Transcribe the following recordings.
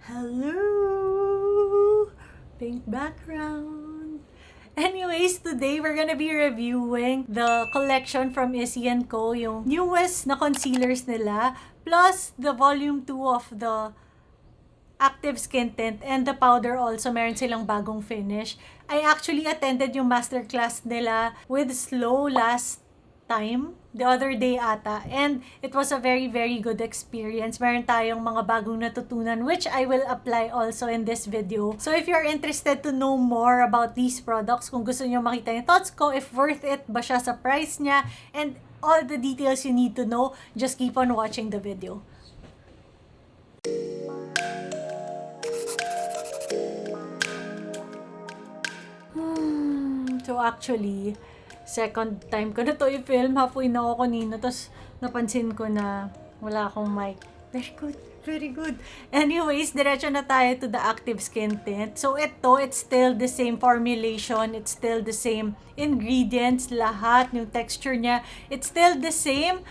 Hello! Pink background. Anyways, today we're gonna be reviewing the collection from Issy Co, yung newest na concealers nila, plus the volume 2 of the active skin tint and the powder also. Meron silang bagong finish. I actually attended yung masterclass nila with Slow last time, the other day ata, and it was a very good experience. Meron tayong mga bagong natutunan which I will apply also in this video. So if you're interested to know more about these products, kung gusto niyo makita yung thoughts ko, if worth it ba siya sa price niya, and all the details you need to know, just keep on watching the video. So actually, second time ko na to i-film. Halfway na ako kanina. Tapos napansin ko na wala akong mic. Very good. Very good. Anyways, diretso na tayo to the active skin tint. So it's still the same formulation. It's still the same ingredients. Lahat, yung texture niya, it's still the same.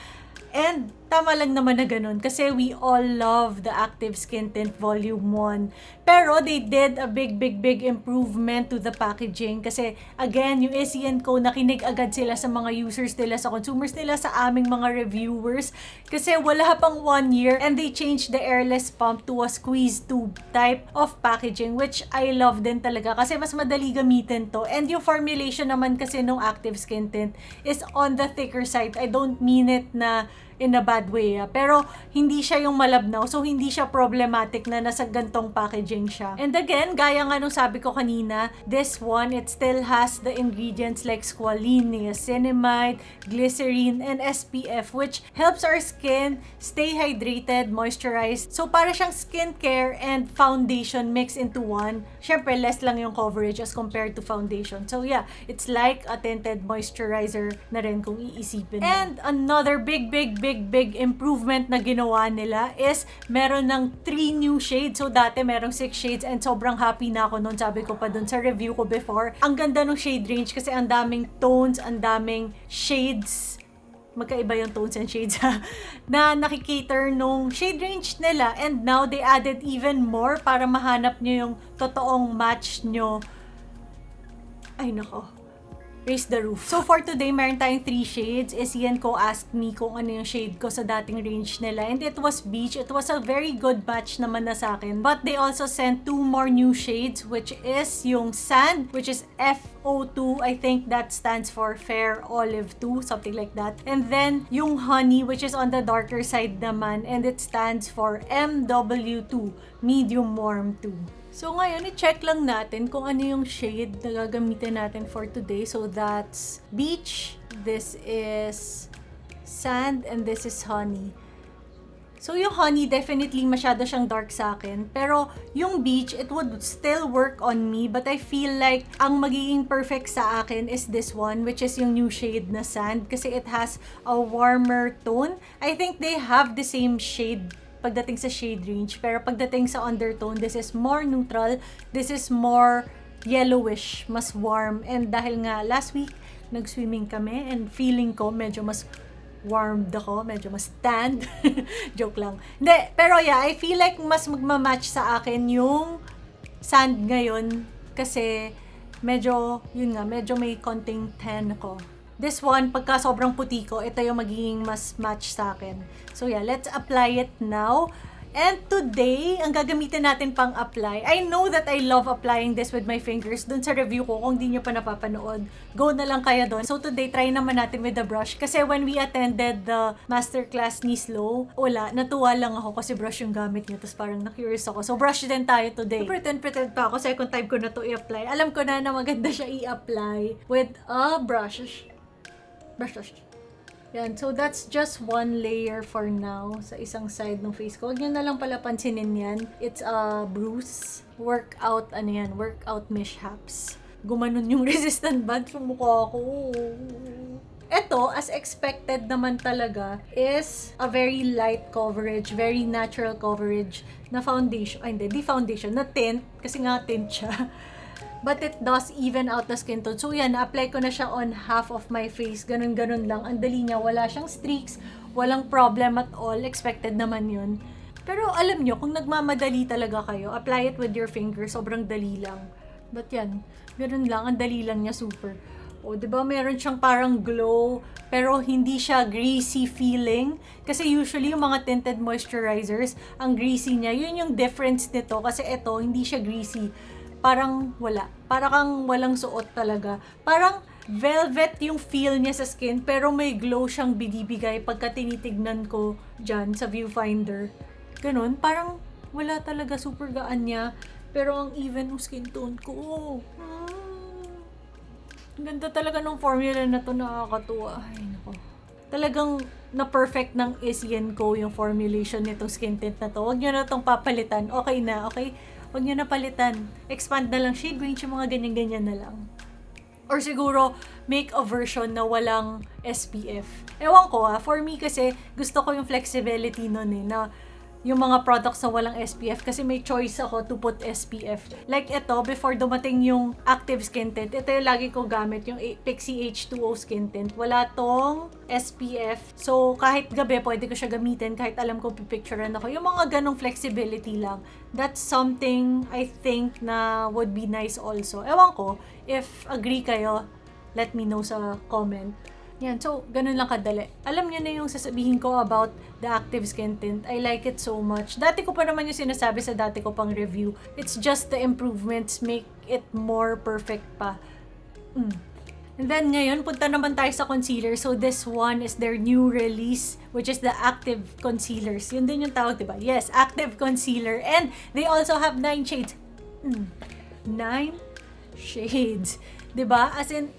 And tama lang naman na ganun kasi we all love the active skin tint volume 1. Pero they did a big improvement to the packaging kasi again, yung Issy Co, nakinig agad sila sa mga users nila, sa consumers nila, sa aming mga reviewers kasi wala pang 1 year and they changed the airless pump to a squeeze tube type of packaging, which I love din talaga kasi mas madali gamitin to. And yung formulation naman kasi nung active skin tint is on the thicker side. I don't mean it na in a bad way, pero hindi siya yung malabnaw, so hindi siya problematic na nasa gantong packaging siya. And again, gaya nga nung sabi ko kanina, this one, it still has the ingredients like squalene, niacinamide, glycerine, and SPF, which helps our skin stay hydrated, moisturized. So para siyang skincare and foundation mixed into one. Syempre, less lang yung coverage as compared to foundation. So yeah, it's like a tinted moisturizer na rin kung iisipin mo. And another big improvement na ginawa nila is meron ng 3 new shades. So dati merong 6 shades and sobrang happy na ako noon. Sabi ko pa dun sa review ko before, ang ganda ng shade range kasi ang daming tones, ang daming shades. Magkaiba yung tones and shades na nakikater nung shade range nila, and now they added even more para mahanap nyo yung totoong match nyo. Ay nako, raise the roof. So for today, meron tayong 3 shades. Issy Co asked me kung ano yung shade ko sa dating range nila, and it was beach. It was a very good batch naman na sa akin. But they also sent 2 more new shades, which is yung sand, which is FO2. I think that stands for Fair Olive 2, something like that. And then yung honey, which is on the darker side naman, and it stands for MW2, Medium Warm 2. So ngayon, i-check lang natin kung ano yung shade na gagamitin natin for today. So that's beach, this is sand, and this is honey. So yung honey, definitely masyado siyang dark sa akin. Pero yung beach, it would still work on me. But I feel like ang magiging perfect sa akin is this one, which is yung new shade na sand. Kasi it has a warmer tone. I think they have the same shade pagdating sa shade range, pero pagdating sa undertone, this is more neutral, this is more yellowish, mas warm. And dahil nga last week nag-swimming kami and feeling ko medyo mas warmed ako, medyo mas tanned. Joke lang. Hindi, pero yeah, I feel like mas magmamatch sa akin yung sand ngayon kasi medyo, yun nga, medyo may konting tan ako. This one, pagka sobrang puti ko, ito yung magiging mas match sa akin. So yeah, let's apply it now. And today, ang gagamitin natin pang apply, I know that I love applying this with my fingers. Dun sa review ko, kung di nyo pa napapanood, go na lang kaya dun. So today, try naman natin with the brush. Kasi when we attended the masterclass ni Slow, wala, natuwa lang ako kasi brush yung gamit niya. Tapos parang na-curious ako. So brush din tayo today. So, pretend pa ako. Second time ko na to i-apply. Alam ko na maganda siya i-apply with a brush. Yan. So, that's just one layer for now sa isang side ng face ko. Huwag nyo na lang pala pansinin yan. It's a bruise. Workout mishaps. Gumanon yung resistant band sa mukha ko. Ito, as expected naman talaga, is a very light coverage, very natural coverage na foundation. Ay, hindi foundation, na tint. Kasi nga tint siya. But it does even out the skin tone. So yan, na-apply ko na siya on half of my face. Ganun-ganun lang. Ang dali niya. Wala siyang streaks. Walang problem at all. Expected naman yun. Pero alam nyo, kung nagmamadali talaga kayo, apply it with your fingers. Sobrang dali lang. But yan, ganun lang. Ang dali lang niya, super. O, diba, meron siyang parang glow, pero hindi siya greasy feeling. Kasi usually, yung mga tinted moisturizers, ang greasy niya. Yun yung difference nito. Kasi ito, hindi siya greasy. Parang wala. Parang kang walang suot talaga. Parang velvet yung feel niya sa skin, pero may glow siyang binibigay pagka tinitignan ko dyan sa viewfinder. Ganun, parang wala talaga, super gaan niya. Pero ang even ng skin tone ko. Ganda talaga ng formula na to, nakakatuwa. Ay, nako. Talagang na-perfect ng Issy Co yung formulation nitong skin tint na to. Huwag nyo na itong papalitan. Okay na, okay? Huwag nyo na palitan. Expand na lang shade range, yung mga ganyan-ganyan na lang. Or siguro, make a version na walang SPF. Ewan ko for me kasi, gusto ko yung flexibility nun na yung mga products na walang SPF kasi may choice ako to put SPF. Like ito, before dumating yung active skin tint, ito yung lagi ko gamit, yung Pixie H2O skin tint. Wala tong SPF. So, kahit gabi, pwede ko siya gamitin kahit alam ko pipicturean ako. Yung mga ganong flexibility lang. That's something I think na would be nice also. Ewan ko, if agree kayo, let me know sa comment. Yan, so, ganun lang kadali. Alam niyo na yung sasabihin ko about the active skin tint. I like it so much. Dati ko pa naman yung sinasabi sa dati ko pang review. It's just the improvements make it more perfect pa. And then ngayon, punta naman tayo sa concealer. So this one is their new release, which is the active concealers. Yun din yung tawag, diba? Yes, active concealer. And they also have 9 shades. 9 shades. Diba? As in,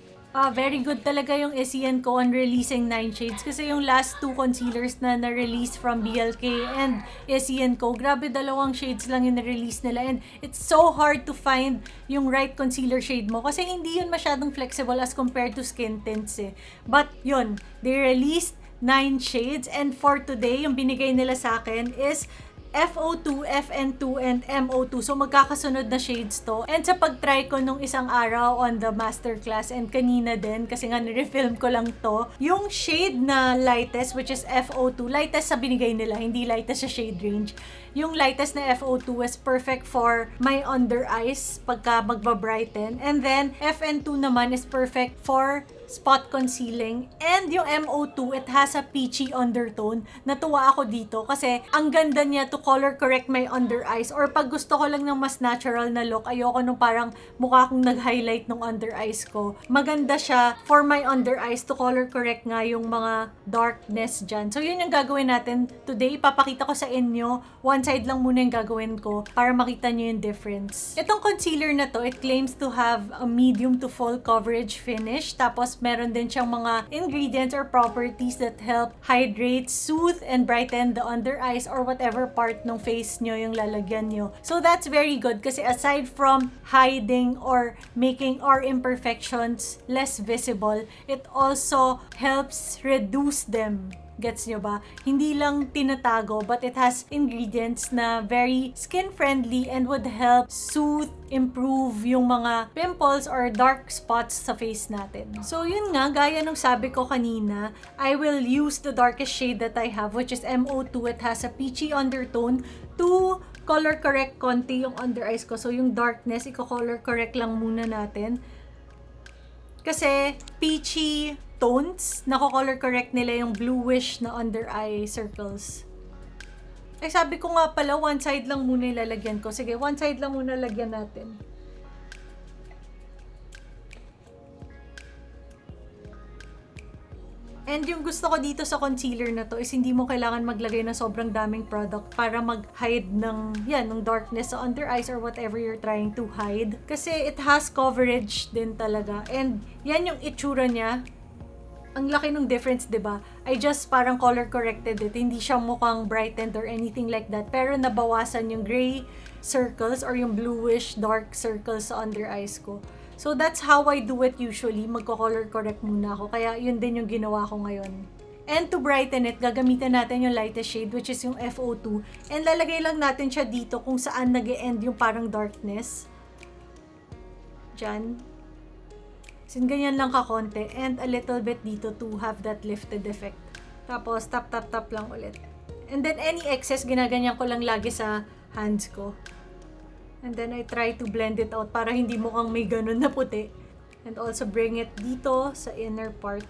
very good talaga yung Issy Co on releasing 9 shades. Kasi yung last 2 concealers na na-release from BLK and Issy Co, grabe, 2 shades lang yung na-release nila. And it's so hard to find yung right concealer shade mo. Kasi hindi yun masyadong flexible as compared to skin tints eh. But yun, they released 9 shades. And for today, yung binigay nila sa akin is FO2, FN2, and MO2. So, magkakasunod na shades to. And sa pag-try ko nung isang araw on the masterclass and kanina din, kasi nga nirefilm ko lang to, yung shade na lightest, which is FO2, lightest sa binigay nila, hindi lightest sa shade range. Yung lightest na FO2 is perfect for my under eyes pagka magbabrighten. And then, FN2 naman is perfect for spot concealing. And yung MO2, it has a peachy undertone. Natuwa ako dito kasi ang ganda niya to color correct my under eyes. Or pag gusto ko lang ng mas natural na look, ayoko nung parang mukha akong nag-highlight ng under eyes ko. Maganda siya for my under eyes to color correct nga yung mga darkness dyan. So yun yung gagawin natin today. Papakita ko sa inyo. One side lang muna yung gagawin ko para makita nyo yung difference. Itong concealer na to, it claims to have a medium to full coverage finish. Tapos meron din siyang mga ingredients or properties that help hydrate, soothe, and brighten the under eyes or whatever part ng face nyo yung lalagyan nyo. So that's very good kasi aside from hiding or making our imperfections less visible, it also helps reduce them. Gets nyo ba? Hindi lang tinatago, but it has ingredients na very skin-friendly and would help soothe, improve yung mga pimples or dark spots sa face natin. So yun nga, gaya nung sabi ko kanina, I will use the darkest shade that I have, which is MO2. It has a peachy undertone to color correct konti yung under eyes ko. So yung darkness, i-color correct lang muna natin. Kasi peachy tones, nako-color correct nila yung bluish na under eye circles. Ay, sabi ko nga pala, one side lang muna ilalagyan ko. Sige, one side lang muna lagyan natin. And yung gusto ko dito sa concealer na to is hindi mo kailangan maglagay ng sobrang daming product para mag-hide ng, ng darkness sa under eyes or whatever you're trying to hide. Kasi it has coverage din talaga. And yan yung itsura niya. Ang laki ng difference, diba? I just parang color corrected it. Hindi siya mukhang brightened or anything like that. Pero nabawasan yung gray circles or yung bluish dark circles sa under eyes ko. So that's how I do it usually. Magko-color correct muna ako. Kaya yun din yung ginawa ko ngayon. And to brighten it, gagamitan natin yung lightest shade, which is yung FO2. And lalagay lang natin siya dito kung saan nag-e-end yung parang darkness. Diyan. Sin ganyan lang kakonte. And a little bit dito to have that lifted effect. Tapos tap tap tap lang ulit. And then any excess, ginaganyan ko lang lagi sa hands ko. And then I try to blend it out para hindi mukhang may ganun na puti. And also bring it dito sa inner part.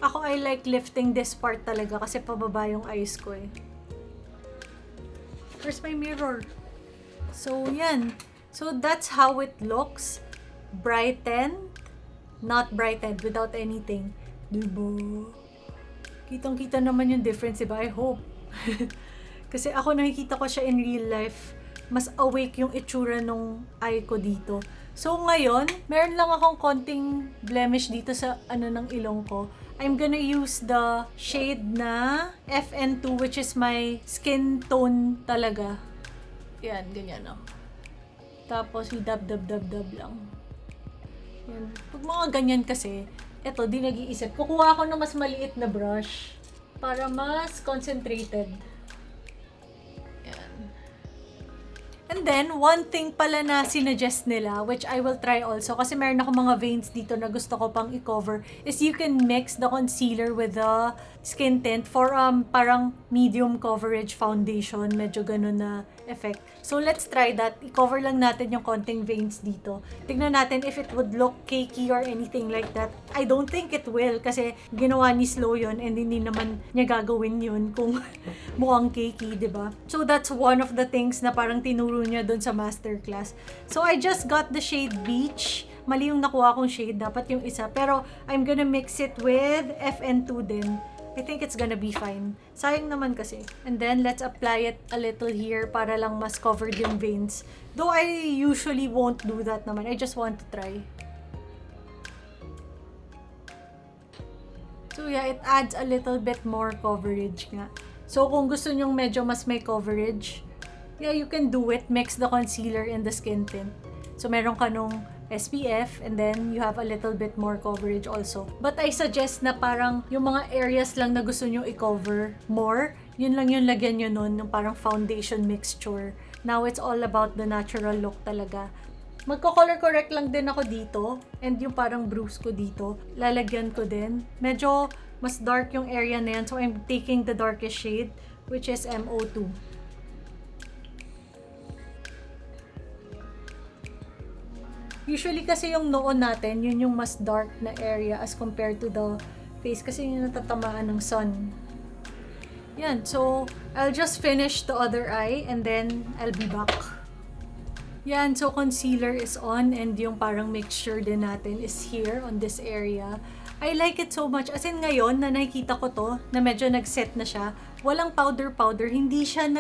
Ako, I like lifting this part talaga kasi pababa yung eyes ko eh. Where's my mirror? So, yan. So, that's how it looks. Brightened. Not brightened, without anything. Diba? Kitang-kita naman yung difference, diba? I hope. Kasi ako nakikita ko siya in real life. Mas awake yung itsura nung eye ko dito. So, ngayon, meron lang akong konting blemish dito sa ng ilong ko. I'm gonna use the shade na FN2, which is my skin tone talaga. Yan, ganyan o. Tapos, dab lang. Yan. Pag mga ganyan kasi, eto, di nag-iisip. Kukuha ako ng mas maliit na brush para mas concentrated. Yan. And then, one thing pala na sinuggest nila, which I will try also, kasi meron ako mga veins dito na gusto ko pang i-cover, is you can mix the concealer with the skin tint for parang medium coverage foundation. Medyo ganun na effect. So, let's try that. I-cover lang natin yung konting veins dito. Tignan natin if it would look cakey or anything like that. I don't think it will kasi ginawa ni Slow yun and hindi naman niya gagawin yun kung mukhang cakey, diba? So, that's one of the things na parang tinuro niya dun sa masterclass. So, I just got the shade Beach. Mali yung nakuha kong shade. Dapat yung isa. Pero, I'm gonna mix it with FN2 din. I think it's gonna be fine. Sayang naman kasi. And then, let's apply it a little here para lang mas covered yung veins. Though I usually won't do that naman. I just want to try. So yeah, it adds a little bit more coverage nga. So kung gusto nyong medyo mas may coverage, yeah, you can do it. Mix the concealer and the skin tint. So meron ka nung SPF and then you have a little bit more coverage also. But I suggest na parang yung mga areas lang na gusto nyo i-cover more, yun lang yung lagyan nyo nun, yung parang foundation mixture. Now it's all about the natural look talaga. Magko-color correct lang din ako dito and yung parang bruise ko dito, lalagyan ko din. Medyo mas dark yung area na yan, so I'm taking the darkest shade, which is MO2. Usually kasi yung noon natin, yun yung mas dark na area as compared to the face kasi yun yung natatamaan ng sun. Yan, so I'll just finish the other eye and then I'll be back. Yan, so concealer is on and yung parang mixture din natin is here on this area. I like it so much. As in ngayon, na nakikita ko to, na medyo nag-set na siya, walang powder, hindi siya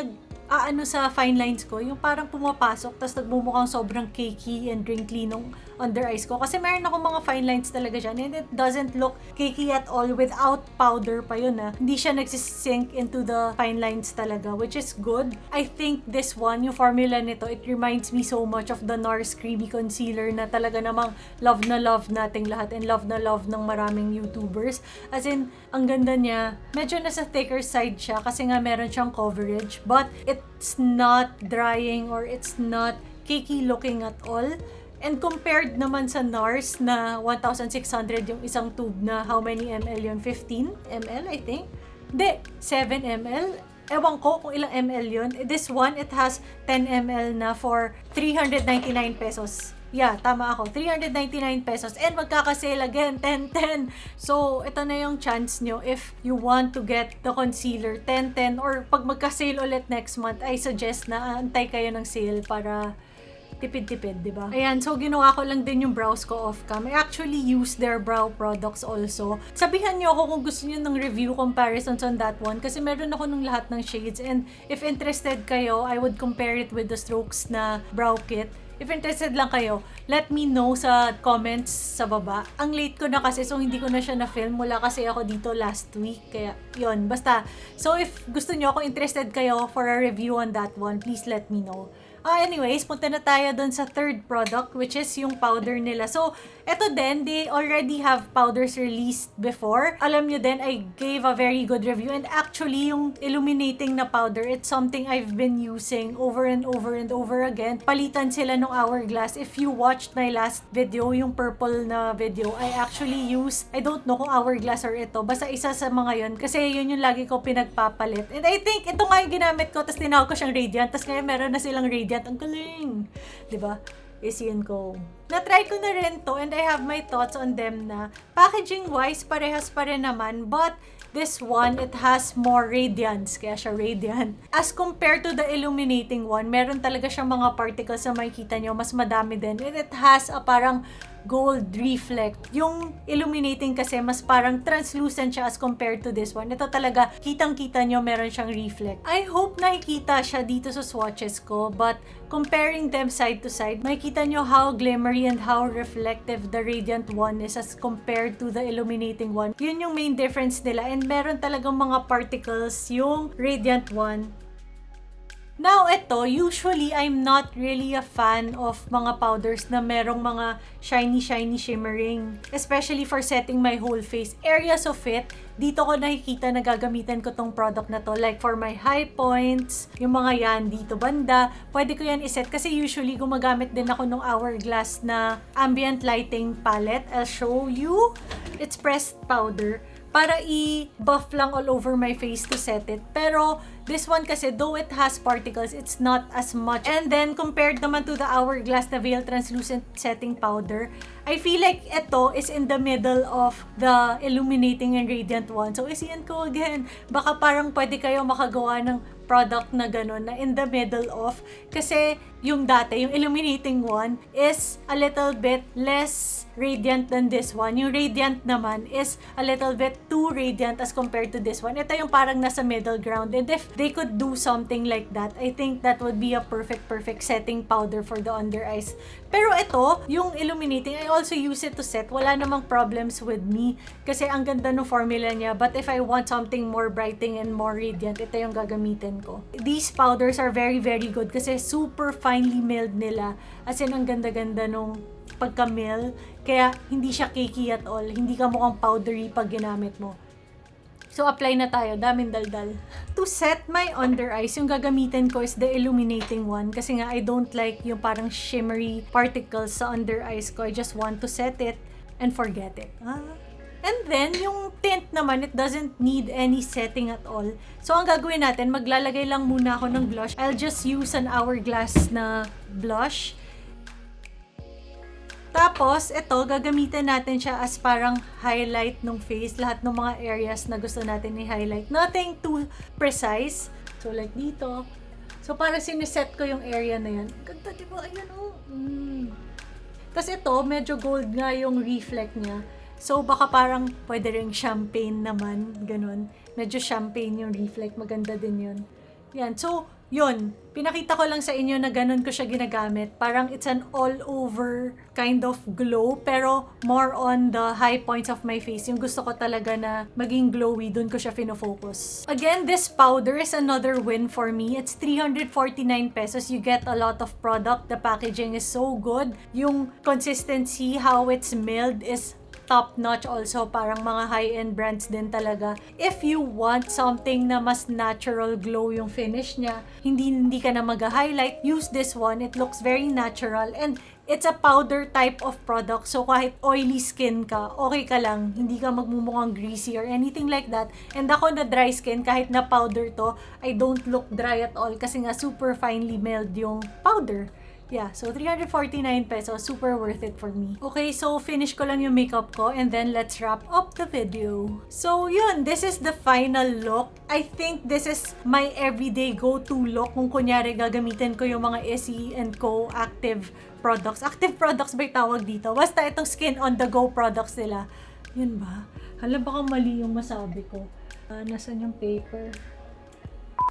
sa fine lines ko, yung parang pumapasok, tapos nagbumukhang sobrang cakey and wrinkly nung under eyes ko. Kasi meron ako mga fine lines talaga dyan, and it doesn't look cakey at all without powder pa yun Hindi siya nagsisink into the fine lines talaga, which is good. I think this one, yung formula nito, it reminds me so much of the NARS Creamy Concealer na talaga namang love na love nating lahat and love na love ng maraming YouTubers. As in, ang ganda niya. Medyo nasa thicker side siya kasi nga meron siyang coverage, but it's not drying or it's not cakey looking at all. And compared naman sa NARS na 1,600 yung isang tube na how many ml yun? 15 ml I think? Hindi, 7 ml. Ewan ko kung ilang ml yun. This one, it has 10 ml na for 399 pesos. Yeah, tama ako. 399 pesos. And magkakasale again, 10-10. So, ito na yung chance nyo if you want to get the concealer 10-10 or pag magka-sale ulit next month, I suggest na antay kayo ng sale para tipid-tipid, di ba? Ayan, so ginawa ko lang din yung brows ko off-cam. I actually use their brow products also. Sabihan niyo ako kung gusto niyo ng review comparisons on that one kasi meron ako ng lahat ng shades and if interested kayo, I would compare it with the Strokes na brow kit. If interested lang kayo, let me know sa comments sa baba. Ang late ko na kasi, so hindi ko na siya na-film. Wala kasi ako dito last week. Kaya, yun. Basta, so if gusto nyo ako, interested kayo for a review on that one, please let me know. Anyways, punta na tayo dun sa third product, which is yung powder nila. So, eto din, they already have powders released before. Alam nyo din, I gave a very good review. And actually, yung illuminating na powder, it's something I've been using over and over and over again. Palitan sila nung Hourglass. If you watched my last video, yung purple na video, I actually used, I don't know kung Hourglass or ito, basta isa sa mga yun. Kasi yun yung lagi ko pinagpapalit. And I think, ito nga yung ginamit ko, tapos tinawag ko siyang Radiant. Tapos ngayon meron na silang Radiant. Ang galing! Diba? Issy Co. Na-try ko na rin to and I have my thoughts on them na packaging-wise, parehas pa rin naman. But this one, it has more radiance. Kaya siya radiant. As compared to the illuminating one, meron talaga siyang mga particles na makikita nyo. Mas madami din. And it has a parang gold reflect. Yung illuminating kasi mas parang translucent siya as compared to this one. Ito talaga, kitang-kita nyo meron siyang reflect. I hope nakikita siya dito sa swatches ko, but comparing them side to side, makikita nyo how glimmery and how reflective the radiant one is as compared to the illuminating one. Yun yung main difference nila, and meron talagang mga particles yung radiant one. Now, ito, usually, I'm not really a fan of mga powders na merong mga shiny, shimmering. Especially for setting my whole face. Areas of it, dito ko nakikita na gagamitan ko tong product na to. Like for my high points, yung mga yan dito banda, pwede ko yan iset. Kasi usually, gumagamit din ako ng Hourglass na ambient lighting palette. I'll show you. It's pressed powder. Para i-buff lang all over my face to set it. Pero, this one kasi, though it has particles, it's not as much. And then, compared naman to the Hourglass na Veil Translucent Setting Powder, I feel like ito is in the middle of the illuminating and radiant one. So, Issy Co again. Baka parang pwede kayo makagawa ng product na gano'n, na in the middle of. Kasi, yung dati, yung illuminating one, is a little bit less radiant than this one. Yung radiant naman is a little bit too radiant as compared to this one. Ito yung parang nasa middle ground. And if they could do something like that, I think that would be a perfect setting powder for the under eyes. Pero ito, yung illuminating, I also use it to set. Wala namang problems with me. Kasi ang ganda ng formula niya. But if I want something more brightening and more radiant, ito yung gagamitin ko. These powders are very good kasi super finely milled nila. As in, ang ganda-ganda nung pagka-mill. Kaya, hindi siya cakey at all. Hindi ka mukhang powdery pag ginamit mo. So, apply na tayo. Daming daldal. To set my under eyes, yung gagamitin ko is the illuminating one. Kasi nga, I don't like yung parang shimmery particles sa under eyes ko. I just want to set it and forget it. And then, yung tint naman, it doesn't need any setting at all. So, ang gagawin natin, maglalagay lang muna ako ng blush. I'll just use an Hourglass na blush. Tapos, ito, gagamitin natin siya as parang highlight ng face. Lahat ng mga areas na gusto natin i-highlight. Nothing too precise. So, like dito. So, parang siniset ko yung area na yan. Ganda, diba? Ayan, oh. Tapos ito, medyo gold nga yung reflect niya. So, baka parang pwede rin champagne naman. Ganun. Medyo champagne yung reflect. Maganda din yun. Yan. So, yun. Pinakita ko lang sa inyo na ganun ko siya ginagamit. Parang it's an all-over kind of glow, pero more on the high points of my face. Yung gusto ko talaga na maging glowy, dun ko siya fino-focus. Again, this powder is another win for me. It's 349 pesos. You get a lot of product. The packaging is so good. Yung consistency, how it's milled is top-notch also. Parang mga high-end brands din talaga. If you want something na mas natural glow yung finish niya, hindi ka na mag-highlight, use this one. It looks very natural and it's a powder type of product. So kahit oily skin ka, okay ka lang. Hindi ka magmumukhang greasy or anything like that. And ako na dry skin, kahit na powder to, I don't look dry at all kasi nga super finely milled yung powder. Yeah, so 349 pesos, super worth it for me. Okay, so finish ko lang yung makeup ko and then let's wrap up the video. So yun, this is the final look. I think this is my everyday go-to look kung kunyari gagamitin ko yung mga Issy Co active products. Active products ba yung tawag dito? Basta itong skin on the go products nila. Yun ba? Hala, baka mali yung masabi ko. Nasaan yung paper?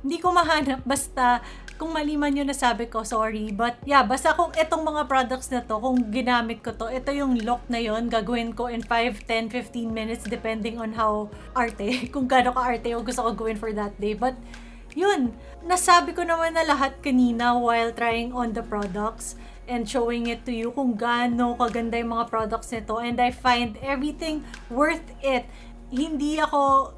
Hindi ko mahanap, basta kung mali man yun nasabi ko, sorry. But yeah, basta kung itong mga products na to, kung ginamit ko to, ito yung look na yun, gagawin ko in 5, 10, 15 minutes depending on how arte, kung gaano ka arte o gusto ko gawin for that day. But yun, nasabi ko naman na lahat kanina while trying on the products and showing it to you kung gaano kaganda yung mga products nito, and I find everything worth it. Hindi ako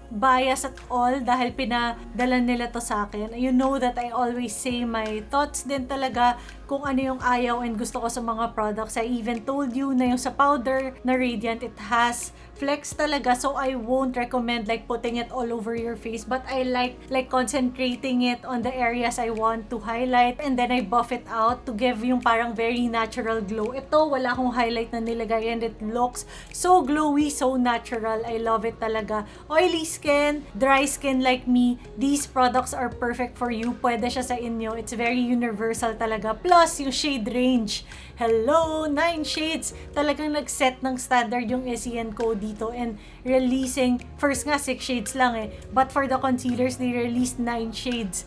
bias at all dahil pinadala nila to sa akin. You know that I always say my thoughts din talaga kung ano yung ayaw and gusto ko sa mga products. I even told you na yung sa powder na Radiant, it has flex talaga, so I won't recommend like putting it all over your face, but I like concentrating it on the areas I want to highlight, and then I buff it out to give yung parang very natural glow. Ito, wala akong highlight na nilagay and it looks so glowy, so natural. I love it talaga. Oily skin, dry skin like me, these products are perfect for you. Pwede siya sa inyo. It's very universal talaga. Plus, yung shade range. Hello, 9 shades. Talagang nag-set ng standard yung Issy Co dito, and releasing, first nga 6 shades lang but for the concealers, they released 9 shades.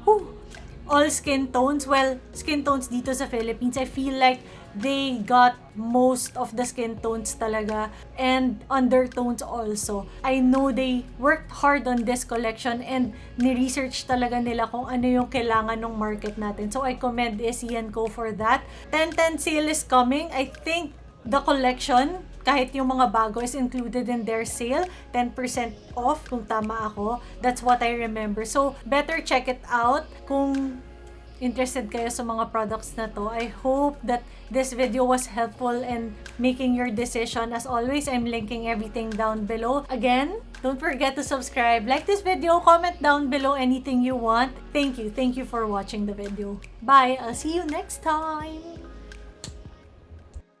Whew. All skin tones. Well, skin tones dito sa Philippines, I feel like they got most of the skin tones talaga, and undertones also. I know they worked hard on this collection and ni-research talaga nila kung ano yung kailangan ng market natin. So I commend Issy Co for that. 10/10 sale is coming. I think the collection, kahit yung mga bago, is included in their sale. 10% off kung tama ako. That's what I remember. So better check it out kung interested kayo sa mga products na to. I hope that this video was helpful in making your decision. As always, I'm linking everything down below. Again, don't forget to subscribe, like this video, comment down below anything you want. Thank you for watching the video. Bye! I'll see you next time!